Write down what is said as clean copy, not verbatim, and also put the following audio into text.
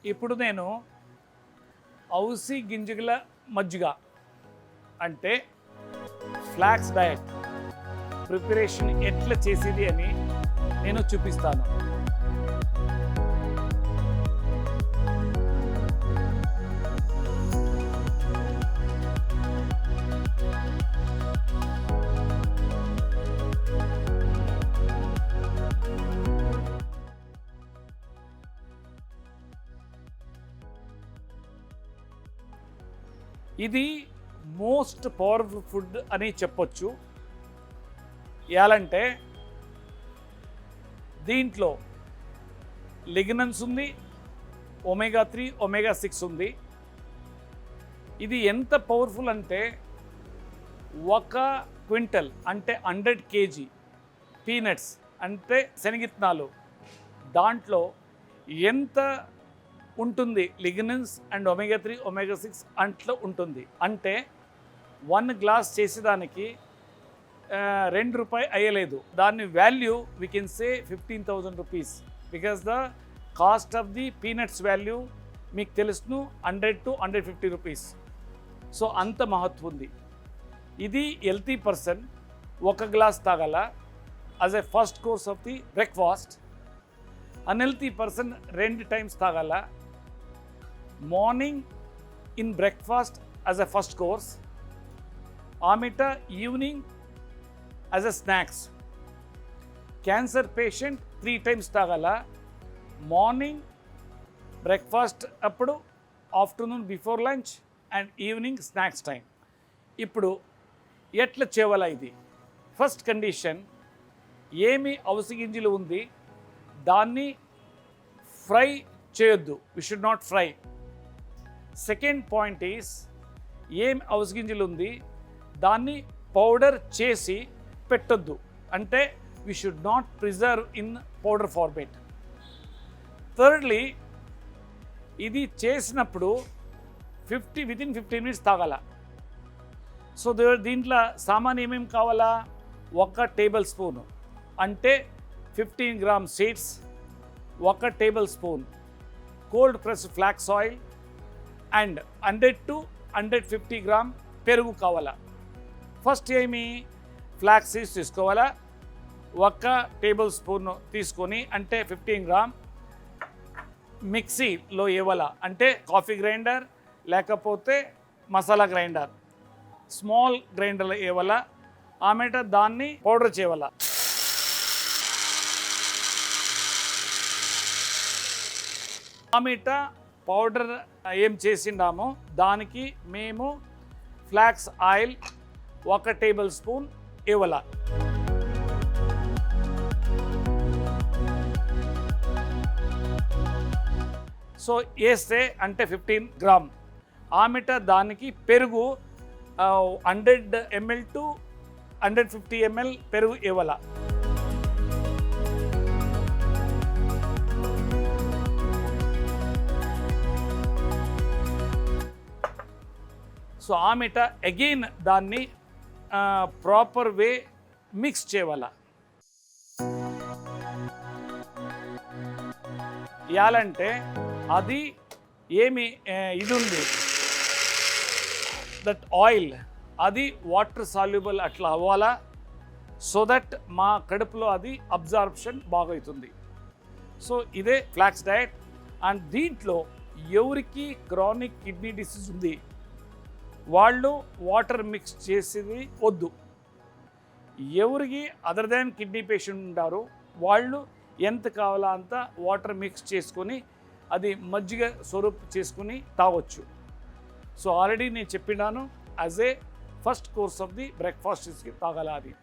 ఇప్పుడు నేను అవిసి గింజల మజ్జిగ అంటే ఫ్లాక్స్ డయట్ ప్రిపరేషన్ ఎట్లా చేసేది అని నేను చూపిస్తాను. ఇది మోస్ట్ పవర్ఫుల్ ఫుడ్ అని చెప్పొచ్చు. ఎలాంటే దీంట్లో లిగ్నన్స్ ఉంది, ఒమేగా 3 ఒమేగా 6 ఉంది. ఇది ఎంత పవర్ఫుల్ అంటే 1 క్వింటల్ అంటే 100 kg పీనట్స్ అంటే శనగిత్తనాలు దాంట్లో ఎంత ఉంటుంది లిగ్నన్స్ అండ్ ఒమేగా 3 ఒమేగా 6 అంట్లో ఉంటుంది. అంటే 1 గ్లాస్ చేసేదానికి ₹2 అయ్యలేదు. దాని value we can say 15,000 rupees because the cost of the peanuts value మీకు తెలుసును 100 to 150 రూపీస్. సో అంత మహత్వం ఉంది. ఇది హెల్తీ పర్సన్ 1 గ్లాస్ తాగాల as a first course of the breakfast. Unhealthy person 2 times తాగాల. Morning in breakfast as a first course, ఆమెట evening as a snacks. Cancer patient 3 times తాగాల. మార్నింగ్ బ్రేక్ఫాస్ట్ అప్పుడు, afternoon before lunch and evening snacks time. ఇప్పుడు ఎట్లా చేయాలా ఇది? First condition, ఏమి అవిసి గింజలు ఉంది దాన్ని ఫ్రై చేయొద్దు. We should not fry. Second point is, ఏం అవిసి గింజలు ఉంది దాన్ని పౌడర్ చేసి పెట్టొద్దు. అంటే we should not preserve in powder format. Thirdly, ఇది చేసినప్పుడు వితిన్ 15 minutes తాగాల. సో దీంట్లో సామాన్ ఏమేమి కావాలా? 1 tablespoon అంటే 15 grams seeds, 1 tablespoon cold press flax oil and 100 to 150 grams పెరుగు కావాలా. ఫస్ట్ ఏమి ఫ్లాక్స్ సీడ్స్ తీసుకోవాలా. 1 tablespoon తీసుకొని అంటే 15 grams మిక్సీలో ఇవ్వాలా. అంటే కాఫీ గ్రైండర్ లేకపోతే మసాలా గ్రైండర్, స్మాల్ గ్రైండర్లో ఇవ్వాలా. ఆమెట దాన్ని పౌడర్ చేయాలా. ఆమెట పౌడర్ ఏం చేసిండామో దానికి మేము ఫ్లాక్స్ ఆయిల్ 1 tablespoon ఇవ్వాలా. సో వేస్తే అంటే 15 grams. ఆమెట దానికి పెరుగు 100 ml to 150 ml పెరుగు ఇవ్వాల. సో ఆమెట అగైన్ దాన్ని ప్రాపర్ వే మిక్స్ చేయాల. ఇయాలంటే అది ఏమి ఇది ఉంది, దట్ ఆయిల్ అది వాటర్ సాల్యుబుల్ అట్లా అవ్వాలా. సో దట్ మా కడుపులో అది అబ్జార్ప్షన్ బాగా అవుతుంది. సో ఇదే ఫ్లాక్స్ డయట్. అండ్ దీంట్లో ఎవరికి క్రానిక్ కిడ్నీ డిసీజ్ ఉంది వాళ్ళు వాటర్ మిక్స్ చేసేది వద్దు. ఎవరికి అదర్ దాన్ కిడ్నీ పేషెంట్ ఉంటారో వాళ్ళు ఎంత కావాలో అంత వాటర్ మిక్స్ చేసుకొని అది మజ్జిగ స్వరూప్ చేసుకుని తాగొచ్చు. సో ఆల్రెడీ నేను చెప్పినాను, as a first course of the breakfast తాగాల అది.